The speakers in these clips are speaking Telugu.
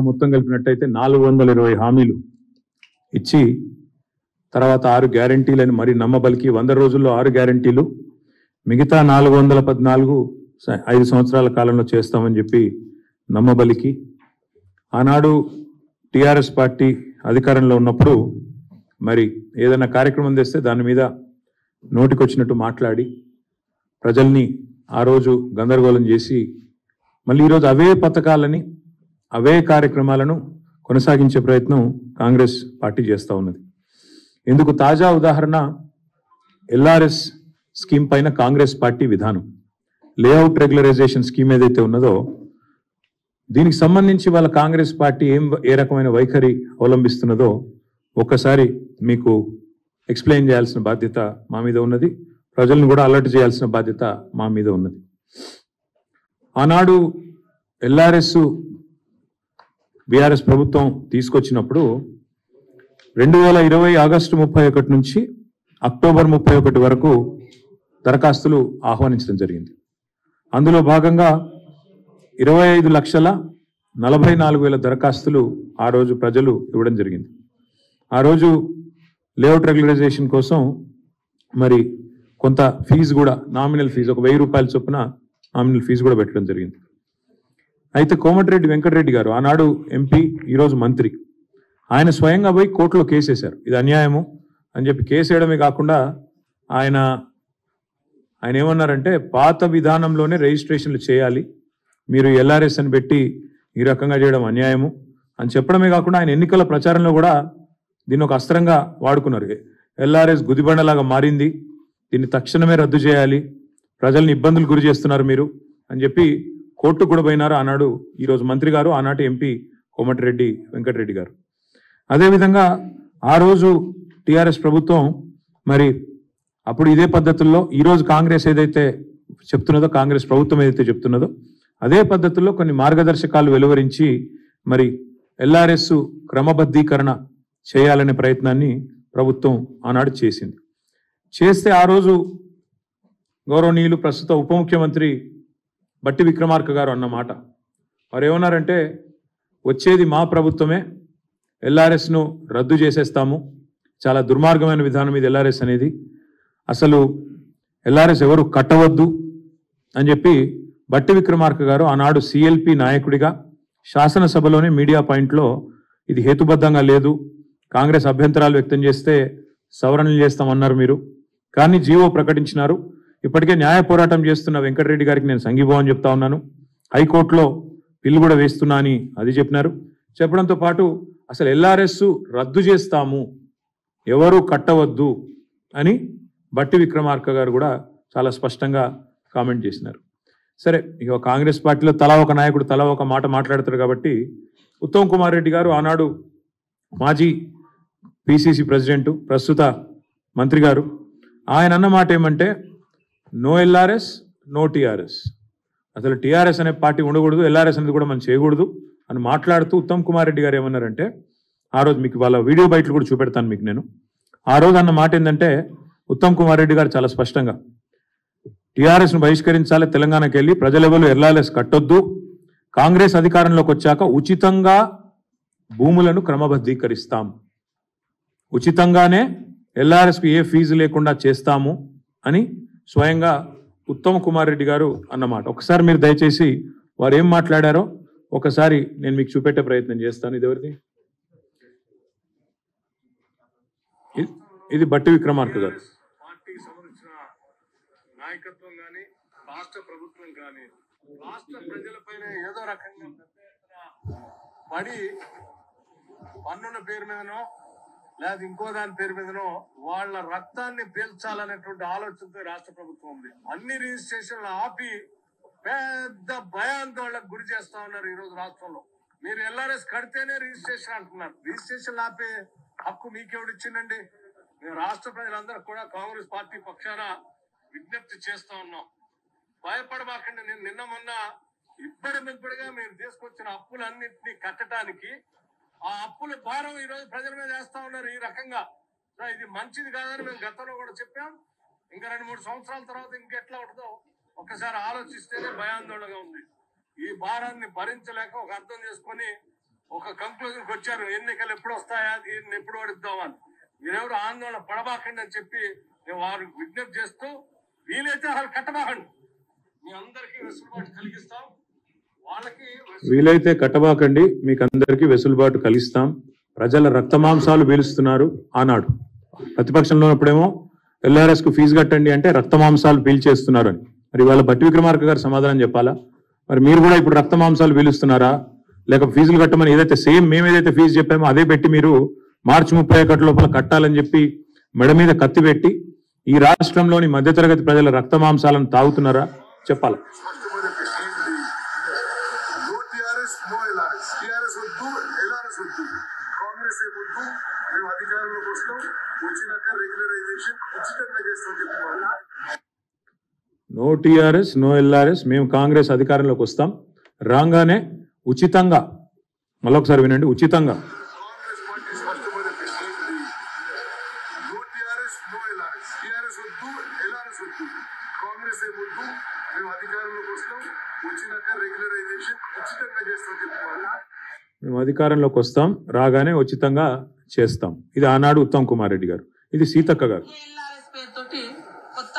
మొత్తం కలిపినట్టయితే 420 హామీలు ఇచ్చి తర్వాత 6 గ్యారంటీలని మరి నమ్మబలికి 100 రోజుల్లో 6 గ్యారంటీలు మిగతా 414 5 సంవత్సరాల కాలంలో చేస్తామని చెప్పి నమ్మబలికి ఆనాడు టిఆర్ఎస్ పార్టీ అధికారంలో ఉన్నప్పుడు మరి ఏదైనా కార్యక్రమం తెస్తే దాని మీద నోటికొచ్చినట్టు మాట్లాడి ప్రజల్ని ఆ రోజు గందరగోళం చేసి మళ్ళీ ఈరోజు అవే పథకాలని అవే కార్యక్రమాలను కొనసాగించే ప్రయత్నం కాంగ్రెస్ పార్టీ చేస్తూ ఉన్నది. ఇందుకు తాజా ఉదాహరణ ఎల్ఆర్ఎస్ స్కీమ్ పైన కాంగ్రెస్ పార్టీ విధానం. లేఅవుట్ రెగ్యులరైజేషన్ స్కీమ్ ఏదైతే ఉన్నదో దీనికి సంబంధించి వాళ్ళ కాంగ్రెస్ పార్టీ ఏ రకమైన వైఖరి అవలంబిస్తున్నదో ఒక్కసారి మీకు ఎక్స్ప్లెయిన్ చేయాల్సిన బాధ్యత మా మీద ఉన్నది. ప్రజలను కూడా అలర్ట్ చేయాల్సిన బాధ్యత మా మీద ఉన్నది. ఆనాడు ఎల్ఆర్ఎస్ బీఆర్ఎస్ ప్రభుత్వం తీసుకొచ్చినప్పుడు 2020 ఆగస్టు 31 నుంచి అక్టోబర్ 31 వరకు దరఖాస్తులు ఆహ్వానించడం జరిగింది. అందులో భాగంగా 25,44,000 దరఖాస్తులు ఆ రోజు ప్రజలు ఇవ్వడం జరిగింది. ఆ రోజు లేఅవుట్ రెగ్యులరైజేషన్ కోసం మరి కొంత ఫీజు కూడా నామినల్ ఫీజు 1,000 రూపాయల చొప్పున నామినల్ ఫీజు కూడా పెట్టడం జరిగింది. అయితే కోమటిరెడ్డి వెంకటరెడ్డి గారు ఆనాడు ఎంపీ, ఈరోజు మంత్రి, ఆయన స్వయంగా పోయి కోర్టులో కేసు వేశారు. ఇది అన్యాయము అని చెప్పి కేసు వేయడమే కాకుండా ఆయన ఏమన్నారంటే పాత విధానంలోనే రిజిస్ట్రేషన్లు చేయాలి, మీరు ఎల్ఆర్ఎస్ అని పెట్టి ఈ రకంగా చేయడం అన్యాయము అని చెప్పడమే కాకుండా ఆయన ఎన్నికల ప్రచారంలో కూడా దీన్ని ఒక అస్త్రంగా వాడుకున్నారు. ఎల్ఆర్ఎస్ గుదిబండలాగా మారింది, దీన్ని తక్షణమే రద్దు చేయాలి, ప్రజల్ని ఇబ్బందులు గురి చేస్తున్నారు మీరు అని చెప్పి కోర్టు కూడా పోయినారు ఆనాడు ఈరోజు మంత్రి గారు, ఆనాటి ఎంపీ కోమటిరెడ్డి వెంకటరెడ్డి గారు. అదేవిధంగా ఆ రోజు టిఆర్ఎస్ ప్రభుత్వం మరి అప్పుడు ఇదే పద్ధతుల్లో ఈరోజు కాంగ్రెస్ ఏదైతే చెప్తున్నదో, కాంగ్రెస్ ప్రభుత్వం ఏదైతే చెప్తున్నదో అదే పద్ధతుల్లో కొన్ని మార్గదర్శకాలు వెలువరించి మరి ఎల్ఆర్ఎస్ క్రమబద్ధీకరణ చేయాలనే ప్రయత్నాన్ని ప్రభుత్వం ఆనాడు చేసింది. చేస్తే ఆ రోజు గౌరవనీయులు ప్రస్తుత ఉప ముఖ్యమంత్రి బట్టి విక్రమార్క గారు అన్నమాట, వారు ఏమన్నారంటే వచ్చేది మా ప్రభుత్వమే, ఎల్ఆర్ఎస్ను రద్దు చేసేస్తాము, చాలా దుర్మార్గమైన విధానం ఇది ఎల్ఆర్ఎస్ అనేది, అసలు ఎల్ఆర్ఎస్ ఎవరు కట్టవద్దు అని చెప్పి బట్టి విక్రమార్క గారు ఆనాడు సిఎల్పి నాయకుడిగా శాసనసభలోనే మీడియా పాయింట్లో ఇది హేతుబద్ధంగా లేదు, కాంగ్రెస్ అభ్యంతరాలు వ్యక్తం చేస్తే సవరణలు చేస్తామన్నారు మీరు, కానీ జీవో ప్రకటించినారు, ఇప్పటికే న్యాయ పోరాటం చేస్తున్న వెంకటరెడ్డి గారికి నేను సంఘీభావం చెప్తా ఉన్నాను, హైకోర్టులో బిల్లు కూడా వేస్తున్నా అని అది చెప్పినారు. చెప్పడంతో పాటు అసలు ఎల్ఆర్ఎస్ రద్దు చేస్తాము, ఎవరు కట్టవద్దు అని బట్టి విక్రమార్క గారు కూడా చాలా స్పష్టంగా కామెంట్ చేసినారు. సరే, ఇక కాంగ్రెస్ పార్టీలో తలా ఒక నాయకుడు తలా ఒక మాట మాట్లాడతారు కాబట్టి ఉత్తమ్ కుమార్ రెడ్డి గారు ఆనాడు మాజీ పిసిసి ప్రెసిడెంట్, ప్రస్తుత మంత్రి గారు, ఆయన అన్న మాట ఏమంటే నో ఎల్ఆర్ఎస్ నో టిఆర్ఎస్, అసలు టిఆర్ఎస్ అనే పార్టీ ఉండకూడదు, ఎల్ఆర్ఎస్ అనేది కూడా మనం చేయకూడదు అని మాట్లాడుతూ ఉత్తమ్ కుమార్ రెడ్డి గారు ఏమన్నారంటే ఆ రోజు మీకు వాళ్ళ వీడియో బయటలు కూడా చూపెడతాను మీకు నేను. ఆ రోజు అన్న మాట ఏంటంటే ఉత్తమ్ కుమార్ రెడ్డి గారు చాలా స్పష్టంగా టిఆర్ఎస్ను బహిష్కరించాలి, తెలంగాణకి వెళ్ళి ప్రజలెవరు ఎల్ఆర్ఎస్ కట్టొద్దు, కాంగ్రెస్ అధికారంలోకి వచ్చాక ఉచితంగా భూములను క్రమబద్ధీకరిస్తాం, ఉచితంగానే ఎల్ఆర్ఎస్కు ఏ ఫీజు లేకుండా చేస్తాము అని స్వయంగా ఉత్తమ్ కుమార్ రెడ్డి గారు అన్నమాట. ఒకసారి మీరు దయచేసి వారు ఏం మాట్లాడారో ఒకసారి నేను మీకు చూపెట్టే ప్రయత్నం చేస్తాను. ఇది ఎవరిది? ఇది బట్టి విక్రమార్క గారు. పార్టీకి సంబంధించిన నాయకత్వం కానీ రాష్ట్ర ప్రభుత్వం కానీ రాష్ట్ర ప్రజలపైన ఏదో రకంగా పెద్ద ఎత్తున పడి పన్నుల పేరు మీదనో లేదా ఇంకో దాని పేరు మీదనో వాళ్ళ రక్తాన్ని పీల్చాలనేటువంటి ఆలోచనతో రాష్ట్ర ప్రభుత్వం ఉంది. అన్ని రిజిస్ట్రేషన్లు ఆపి పెద్ద భయాందోళనకు గురి చేస్తా ఉన్నారు ఈ రోజు రాష్ట్రంలో. మీరు ఎల్ఆర్ఎస్ కడితేనే రిజిస్ట్రేషన్ అంటున్నారు, రిజిస్ట్రేషన్ ఆపే హక్కు మీకెవడు ఇచ్చిందండి? మేము రాష్ట్ర ప్రజలందరూ కూడా కాంగ్రెస్ పార్టీ పక్షాన విజ్ఞప్తి చేస్తా ఉన్నాం, భయపడమాకండి. నేను నిన్న మొన్న ఇప్పటిగా మేము తీసుకొచ్చిన అప్పులన్నింటినీ కట్టడానికి ఆ అప్పుల భారం ఈ రోజు ప్రజల మీద వేస్తా ఉన్నారు ఈ రకంగా. ఇది మంచిది కాదని మేము గతంలో కూడా చెప్పాం. ఇంకా 2-3 సంవత్సరాల తర్వాత ఇంకెట్లా ఉంటుందో ఒక్కసారి ఆలోచిస్తేనే భయాందోళనగా ఉంది. ఈ భారాన్ని భరించలేక ఒక అర్థం చేసుకొని ఒక కంక్లూజన్కి వచ్చారు, ఎన్నికలు ఎప్పుడు వస్తాయా, దీన్ని ఎప్పుడు ఓడిద్దామని. మీరెవరు ఆందోళన పడబాకండి అని చెప్పి నేను వారికి విజ్ఞప్తి చేస్తూ, వీలైతే అసలు కట్టబాకండి, మీ అందరికీ వెసులుబాటు కలిగిస్తాం. వాళ్ళకి వీలైతే కట్టబాకండి, మీకు అందరికీ వెసులుబాటు కలిగిస్తాం. ప్రజల రక్తమాంసాలు పీలుస్తున్నారు. ఆనాడు ప్రతిపక్షంలో ఉన్నప్పుడేమో ఎల్ఆర్ఎస్ కు ఫీజు కట్టండి అంటే రక్తమాంసాలు పీల్చేస్తున్నారు అని. మరి వాళ్ళ బట్టి విక్రమార్క గారు సమాధానం చెప్పాలా? మరి మీరు కూడా ఇప్పుడు రక్తమాంసాలు పీలుస్తున్నారా? లేక ఫీజులు కట్టమని ఏదైతే సేమ్ మేము ఏదైతే ఫీజు చెప్పామో అదే పెట్టి మీరు మార్చి 31 లోపల కట్టాలని చెప్పి మెడ మీద కత్తి పెట్టి ఈ రాష్ట్రంలోని మధ్యతరగతి ప్రజల రక్తమాంసాలను తాగుతున్నారా? చెప్పాలి. No TRS no LRS. మేము కాంగ్రెస్ అధికారంలోకి వస్తాం, రాగానే ఉచితంగా, మళ్ళొకసారి వినండి, ఉచితంగా మేము అధికారంలోకి వస్తాం, రాగానే ఉచితంగా చేస్తాం. ఇది ఆనాడు ఉత్తమ్ కుమార్ రెడ్డి గారు, ఇది సీతక్క గారు. కొత్త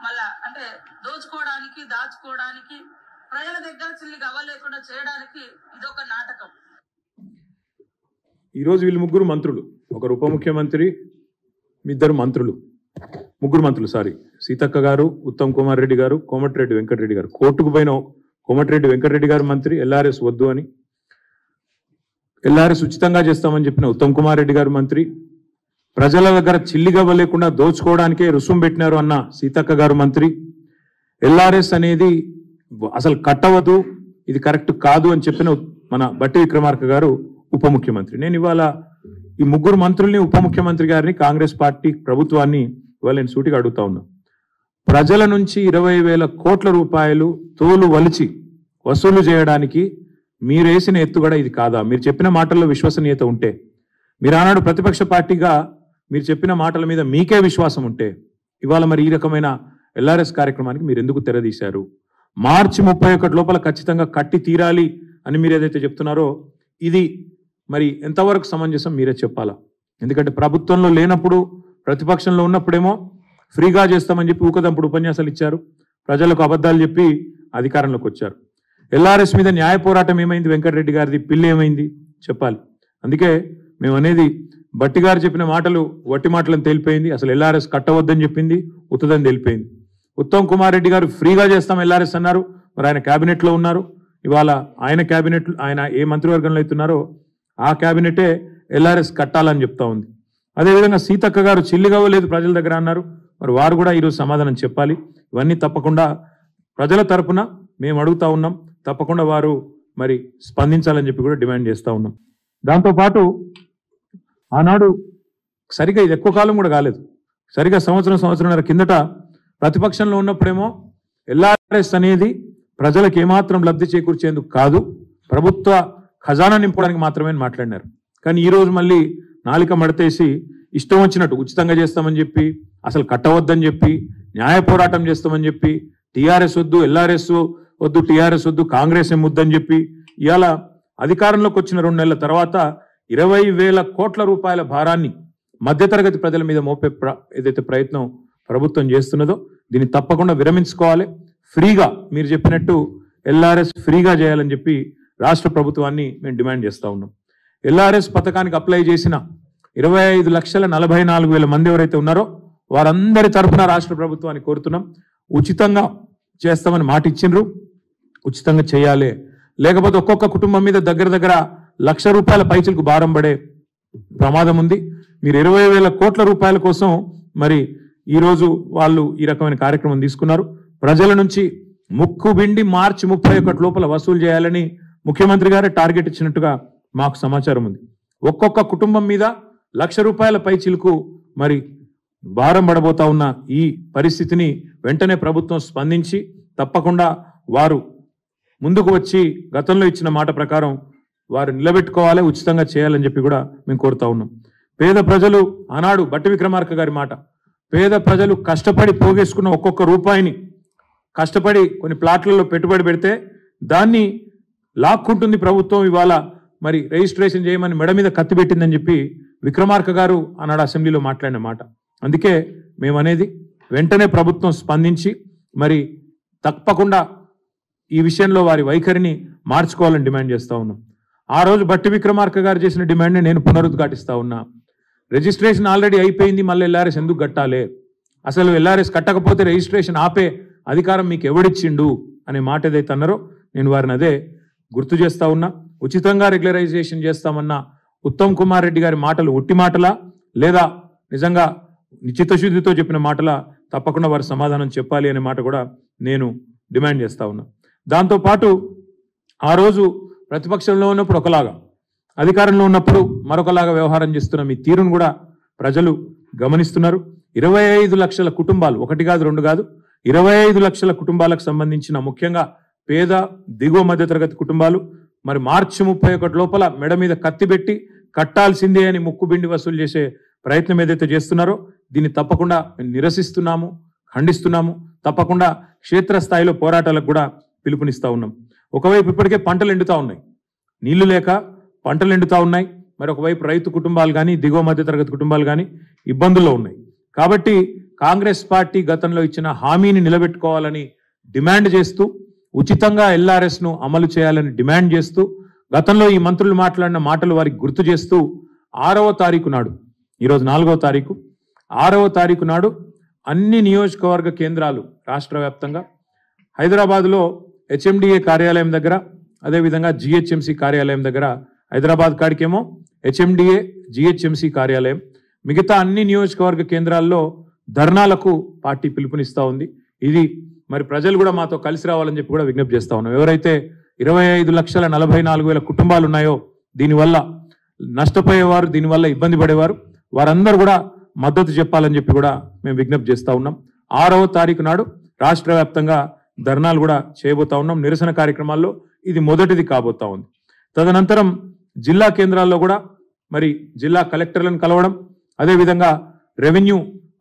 మళ్ళా అంటే దోచుకోవడానికి, దాచుకోవడానికి, ప్రజల దగ్గర చిల్లి గవ్వలేకుండా చేయడానికి ఇదొక నాటకం. ఈరోజు వీళ్ళు ముగ్గురు మంత్రులు, ఒకరు ఉప ముఖ్యమంత్రి, ఇద్దరు మంత్రులు, ముగ్గురు మంత్రులు, సారీ, సీతక్క గారు, ఉత్తమ్ కుమార్ రెడ్డి గారు, కోమటిరెడ్డి వెంకటరెడ్డి గారు. కోర్టుకు పోయిన కోమటిరెడ్డి వెంకటరెడ్డి గారు మంత్రి, ఎల్ఆర్ఎస్ వద్దు అని, ఎల్ఆర్ఎస్ ఉచితంగా చేస్తామని చెప్పిన ఉత్తమ్ కుమార్ రెడ్డి గారు మంత్రి, ప్రజల దగ్గర చిల్లిగవ్వ లేకుండా దోచుకోవడానికే రుసుము పెట్టినారు అన్న సీతక్క గారు మంత్రి, ఎల్ఆర్ఎస్ అనేది అసలు కట్టవద్దు, ఇది కరెక్ట్ కాదు అని చెప్పిన మన బట్టి విక్రమార్క గారు ఉప ముఖ్యమంత్రి. నేను ఇవాళ ఈ ముగ్గురు మంత్రుల్ని, ఉప ముఖ్యమంత్రి గారిని, కాంగ్రెస్ పార్టీ ప్రభుత్వాన్ని ఇవాళ నేను సూటిగా అడుగుతా ఉన్నా. ప్రజల నుంచి 20,000 కోట్ల రూపాయలు తోలు వలిచి వసూలు చేయడానికి మీరు వేసిన ఎత్తుగడ ఇది కాదా? మీరు చెప్పిన మాటల్లో విశ్వసనీయత ఉంటే, మీరు ఆనాడు ప్రతిపక్ష పార్టీగా మీరు చెప్పిన మాటల మీద మీకే విశ్వాసం ఉంటే, ఇవాళ మరి ఈ రకమైన ఎల్ఆర్ఎస్ కార్యక్రమానికి మీరు ఎందుకు తెరదీశారు? మార్చి 31 లోపల ఖచ్చితంగా కట్టి తీరాలి అని మీరు ఏదైతే చెప్తున్నారో ఇది మరి ఎంతవరకు సమంజసం మీరే చెప్పాలా. ఎందుకంటే ప్రభుత్వంలో లేనప్పుడు, ప్రతిపక్షంలో ఉన్నప్పుడేమో ఫ్రీగా చేస్తామని చెప్పి ఊకదంపుడు ఉపన్యాసాలు ఇచ్చారు, ప్రజలకు అబద్ధాలు చెప్పి అధికారంలోకి వచ్చారు. ఎల్ఆర్ఎస్ మీద న్యాయ పోరాటం ఏమైంది? వెంకటరెడ్డి గారిది పిల్లి ఏమైంది చెప్పాలి. అందుకే మేము అనేది, బట్టి గారు చెప్పిన మాటలు వట్టి మాటలను తేలిపోయింది. అసలు ఎల్ఆర్ఎస్ కట్టవద్దని చెప్పింది ఉత్తదని తెలిపోయింది. ఉత్తమ్ కుమార్ రెడ్డి గారు ఫ్రీగా చేస్తాం ఎల్ఆర్ఎస్ అన్నారు, మరి ఆయన క్యాబినెట్లో ఉన్నారు. ఇవాళ ఆయన క్యాబినెట్, ఆయన ఏ మంత్రివర్గంలో అవుతున్నారో ఆ క్యాబినెటే ఎల్ఆర్ఎస్ కట్టాలని చెప్తా ఉంది. అదేవిధంగా సీతక్క గారు చిల్లిగవ్వలేదు ప్రజల దగ్గర అన్నారు, మరి వారు కూడా ఈరోజు సమాధానం చెప్పాలి. ఇవన్నీ తప్పకుండా ప్రజల తరపున మేము అడుగుతా ఉన్నాం, తప్పకుండా వారు మరి స్పందించాలని చెప్పి కూడా డిమాండ్ చేస్తూ ఉన్నాం. దాంతోపాటు ఆనాడు సరిగా ఇది ఎక్కువ కాలం కూడా కాలేదు, సరిగా సంవత్సరంన్నర కిందట ప్రతిపక్షంలో ఉన్నప్పుడేమో ఎల్ఆర్ఎస్ అనేది ప్రజలకు ఏమాత్రం లబ్ధి చేకూర్చేందుకు కాదు, ప్రభుత్వ ఖజానా నింపడానికి మాత్రమే మాట్లాడినారు. కానీ ఈరోజు మళ్ళీ నాలిక మడతేసి ఇష్టం వచ్చినట్టు ఉచితంగా చేస్తామని చెప్పి, అసలు కట్టవద్దని చెప్పి, న్యాయ పోరాటం చేస్తామని చెప్పి, టీఆర్ఎస్ వద్దు, ఎల్ఆర్ఎస్ వద్దు, టీఆర్ఎస్ వద్దు, కాంగ్రెస్ ముద్దని చెప్పి, ఇవాళ అధికారంలోకి వచ్చిన 2 నెలల తర్వాత 20,000 కోట్ల రూపాయల భారాన్ని మధ్యతరగతి ప్రజల మీద మోపే ఏదైతే ప్రయత్నం ప్రభుత్వం చేస్తున్నదో దీన్ని తప్పకుండా విరమించుకోవాలి. ఫ్రీగా మీరు చెప్పినట్టు ఎల్ఆర్ఎస్ ఫ్రీగా చేయాలని చెప్పి రాష్ట్ర ప్రభుత్వాన్ని మేము డిమాండ్ చేస్తూ ఉన్నాం. ఎల్ఆర్ఎస్ పథకానికి అప్లై చేసిన 25,44,000 మంది ఎవరైతే ఉన్నారో వారందరి తరఫున రాష్ట్ర ప్రభుత్వాన్ని కోరుతున్నాం, ఉచితంగా చేస్తామని మాట ఇచ్చిండ్రు, ఉచితంగా చేయాలి. లేకపోతే ఒక్కొక్క కుటుంబం మీద దగ్గర ₹1,00,000 పైచలకు భారం పడే ప్రమాదం ఉంది. మీరు 20,000 కోట్ల రూపాయల కోసం మరి ఈరోజు వాళ్ళు ఈ రకమైన కార్యక్రమం తీసుకున్నారు. ప్రజల నుంచి ముక్కుబిండి మార్చి 31 లోపల వసూలు చేయాలని ముఖ్యమంత్రి గారే టార్గెట్ ఇచ్చినట్టుగా మాకు సమాచారం ఉంది. ఒక్కొక్క కుటుంబం మీద ₹1,00,000 పైచిలకు మరి భారం పడబోతా ఉన్న ఈ పరిస్థితిని వెంటనే ప్రభుత్వం స్పందించి తప్పకుండా వారు ముందుకు వచ్చి గతంలో ఇచ్చిన మాట ప్రకారం వారు నిలబెట్టుకోవాలి, ఉచితంగా చేయాలని చెప్పి కూడా మేము కోరుతా ఉన్నాం. పేద ప్రజలు ఆనాడు బట్టి విక్రమార్క గారి మాట, పేద ప్రజలు కష్టపడి పోగేసుకున్న ఒక్కొక్క రూపాయిని కష్టపడి కొన్ని ప్లాట్లలో పెట్టుబడి పెడితే దాన్ని లాక్కుంటుంది ప్రభుత్వం. ఇవాళ మరి రిజిస్ట్రేషన్ చేయమని మెడ మీద కత్తి పెట్టిందని చెప్పి విక్రమార్క గారు ఆనాడు అసెంబ్లీలో మాట్లాడిన మాట. అందుకే మేమనేది వెంటనే ప్రభుత్వం స్పందించి మరి తప్పకుండా ఈ విషయంలో వారి వైఖరిని మార్చుకోవాలని డిమాండ్ చేస్తూ ఉన్నాం. ఆ రోజు బట్టి విక్రమార్క గారు చేసిన డిమాండ్ని నేను పునరుద్ఘాటిస్తూ ఉన్నా. రిజిస్ట్రేషన్ ఆల్రెడీ అయిపోయింది, మళ్ళీ ఎల్ఆర్ఎస్ ఎందుకు కట్టాలి, అసలు ఎల్ఆర్ఎస్ కట్టకపోతే రిజిస్ట్రేషన్ ఆపే అధికారం మీకు ఎవడిచ్చిండు అనే మాట ఏదైతే అన్నారో నేను వారిని అదే గుర్తు చేస్తూ ఉన్నా. ఉచితంగా రెగ్యులరైజేషన్ చేస్తామన్న ఉత్తమ్ కుమార్ రెడ్డి గారి మాటలు ఒట్టి మాటలా లేదా నిజంగా చిత్తశుద్ధితో చెప్పిన మాటలా, తప్పకుండా వారు సమాధానం చెప్పాలి అనే మాట కూడా నేను డిమాండ్ చేస్తూ ఉన్నా. దాంతోపాటు ఆ రోజు ప్రతిపక్షంలో ఉన్నప్పుడు ఒకలాగా, అధికారంలో ఉన్నప్పుడు మరొకలాగా వ్యవహారం చేస్తున్న మీ తీరును కూడా ప్రజలు గమనిస్తున్నారు. 25 లక్షల కుటుంబాలు, ఒకటి కాదు రెండు కాదు, 25 లక్షల కుటుంబాలకు సంబంధించిన ముఖ్యంగా పేద దిగువ మధ్యతరగతి కుటుంబాలు మరి మార్చి 31 లోపల మెడ మీద కత్తి పెట్టి కట్టాల్సిందే అని ముక్కుబిండి వసూలు చేసే ప్రయత్నం ఏదైతే చేస్తున్నారో దీన్ని తప్పకుండా నిరసిస్తున్నాము, ఖండిస్తున్నాము. తప్పకుండా క్షేత్రస్థాయిలో పోరాటాలకు కూడా పిలుపునిస్తూ ఉన్నాం. ఒకవైపు ఇప్పటికే పంటలు ఎండుతూ ఉన్నాయి, నీళ్లు లేక పంటలు ఎండుతూ ఉన్నాయి. మరి ఒకవైపు రైతు కుటుంబాలు కానీ దిగువ మధ్యతరగతి కుటుంబాలు కానీ ఇబ్బందుల్లో ఉన్నాయి. కాబట్టి కాంగ్రెస్ పార్టీ గతంలో ఇచ్చిన హామీని నిలబెట్టుకోవాలని డిమాండ్ చేస్తూ, ఉచితంగా ఎల్ఆర్ఎస్ను అమలు చేయాలని డిమాండ్ చేస్తూ, గతంలో ఈ మంత్రులు మాట్లాడిన మాటలు వారికి గుర్తు చేస్తూ 6వ తారీఖు నాడు, ఈరోజు 4వ తారీఖు, 6వ తారీఖు నాడు అన్ని నియోజకవర్గ కేంద్రాలు రాష్ట్ర వ్యాప్తంగా, హైదరాబాద్లో హెచ్ఎండిఏ కార్యాలయం దగ్గర, అదేవిధంగా జిహెచ్ఎంసి కార్యాలయం దగ్గర, హైదరాబాద్ కాడికేమో హెచ్ఎండిఏ జిహెచ్ఎంసి కార్యాలయం, మిగతా అన్ని నియోజకవర్గ కేంద్రాల్లో ధర్నాలకు పార్టీ పిలుపునిస్తూ ఉంది. ఇది మరి ప్రజలు కూడా మాతో కలిసి రావాలని చెప్పి కూడా విజ్ఞప్తి చేస్తూ ఉన్నాం. ఎవరైతే 25,44,000 కుటుంబాలు ఉన్నాయో దీనివల్ల నష్టపోయేవారు, దీనివల్ల ఇబ్బంది పడేవారు, వారందరూ కూడా మద్దతు చెప్పాలని చెప్పి కూడా మేము విజ్ఞప్తి చేస్తూ ఉన్నాం. 6వ తారీఖు నాడు రాష్ట్ర వ్యాప్తంగా ధర్నాలు కూడా చేయబోతా ఉన్నాం. నిరసన కార్యక్రమాల్లో ఇది మొదటిది కాబోతా ఉంది. తదనంతరం జిల్లా కేంద్రాల్లో కూడా మరి జిల్లా కలెక్టర్లను కలవడం, అదేవిధంగా రెవెన్యూ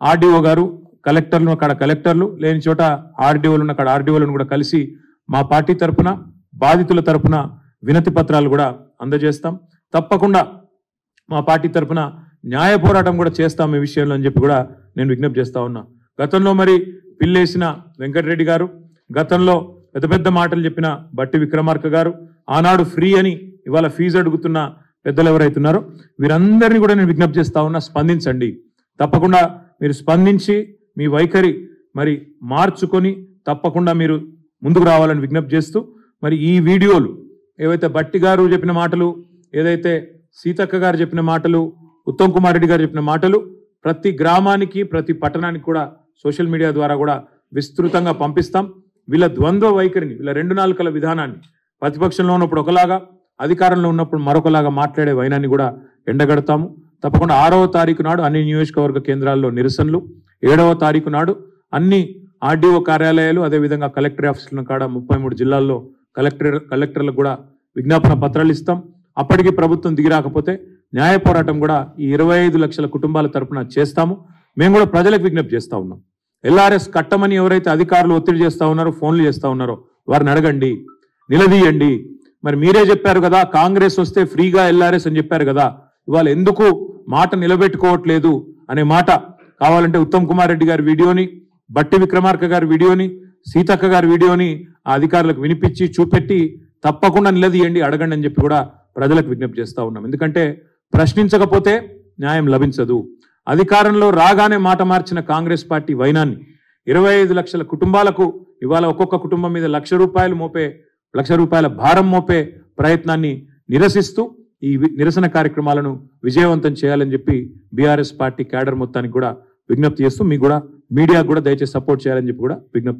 ఆర్డీఓ గారు కలెక్టర్లు అక్కడ కలెక్టర్లు లేని చోట ఆర్డీఓలు ఉన్న అక్కడ ఆర్డీఓలను కూడా కలిసి మా పార్టీ తరఫున బాధితుల తరఫున వినతి పత్రాలు కూడా అందజేస్తాం. తప్పకుండా మా పార్టీ తరఫున న్యాయ పోరాటం కూడా చేస్తాం ఈ విషయంలో అని చెప్పి కూడా నేను విజ్ఞప్తి చేస్తా ఉన్నా. గతంలో మరి పిల్లేసిన వెంకటరెడ్డి గారు, గతంలో పెద్ద పెద్ద మాటలు చెప్పిన బట్టి విక్రమార్క గారు, ఆనాడు ఫ్రీ అని ఇవాళ ఫీజు అడుగుతున్న పెద్దలు ఎవరైతున్నారో వీరందరినీ కూడా నేను విజ్ఞప్తి చేస్తా ఉన్నా, స్పందించండి. తప్పకుండా మీరు స్పందించి మీ వైఖరి మరి మార్చుకొని తప్పకుండా మీరు ముందుకు రావాలని విజ్ఞప్తి చేస్తూ, మరి ఈ వీడియోలు ఏవైతే బట్టి గారు చెప్పిన మాటలు, ఏదైతే సీతక్క గారు చెప్పిన మాటలు, ఉత్తమ్ కుమార్ రెడ్డి గారు చెప్పిన మాటలు ప్రతి గ్రామానికి ప్రతి పట్టణానికి కూడా సోషల్ మీడియా ద్వారా కూడా విస్తృతంగా పంపిస్తాం. వీళ్ళ ద్వంద్వ వైఖరిని, వీళ్ళ 2 నాలుకల విధానాన్ని, ప్రతిపక్షంలో ఉన్నప్పుడు ఒకలాగా అధికారంలో ఉన్నప్పుడు మరొకలాగా మాట్లాడే వైనాన్ని కూడా ఎండగడతాము. తప్పకుండా 6వ తారీఖు నాడు అన్ని నియోజకవర్గ కేంద్రాల్లో నిరసనలు, 7వ తారీఖు నాడు అన్ని ఆర్డీఓ కార్యాలయాలు, అదేవిధంగా కలెక్టర్ ఆఫీసుల కాడ 33 జిల్లాల్లో కలెక్టర్లకు కూడా విజ్ఞాపన పత్రాలు ఇస్తాం. అప్పటికి ప్రభుత్వం దిగిరాకపోతే న్యాయ పోరాటం కూడా ఈ 25 లక్షల కుటుంబాల తరపున చేస్తాము. మేము కూడా ప్రజలకు విజ్ఞప్తి చేస్తా ఉన్నాం. ఎల్ఆర్ఎస్ కట్టమని ఎవరైతే అధికారులు ఒత్తిడి చేస్తా ఉన్నారో, ఫోన్లు చేస్తా ఉన్నారో వారిని అడగండి, నిలదీయండి. మరి మీరే చెప్పారు కదా కాంగ్రెస్ వస్తే ఫ్రీగా ఎల్ఆర్ఎస్ అని చెప్పారు కదా, ఇవాళ ఎందుకు మాట నిలబెట్టుకోవట్లేదు అనే మాట కావాలంటే ఉత్తమ్ కుమార్ రెడ్డి గారి వీడియోని, బట్టి విక్రమార్క గారి వీడియోని, సీతక్క గారి వీడియోని ఆ అధికారులకు వినిపించి చూపెట్టి తప్పకుండా నిలదీయండి, అడగండి అని చెప్పి కూడా ప్రజలకు విజ్ఞప్తి చేస్తా ఉన్నాం. ఎందుకంటే ప్రశ్నించకపోతే న్యాయం లభించదు. అధికారంలో రాగానే మాట మార్చిన కాంగ్రెస్ పార్టీ వైనాన్ని 25 లక్షల కుటుంబాలకు ఇవాళ ఒక్కొక్క కుటుంబం మీద ₹1,00,000 భారం మోపే ప్రయత్నాన్ని నిరసిస్తూ ఈ నిరసన కార్యక్రమాలను విజయవంతం చేయాలని చెప్పి బీఆర్ఎస్ పార్టీ క్యాడర్ మొత్తానికి కూడా విజ్ఞప్తి చేస్తూ, మీకు కూడా మీడియాకు కూడా దయచేసి సపోర్ట్ చేయాలని చెప్పి కూడా విజ్ఞప్తి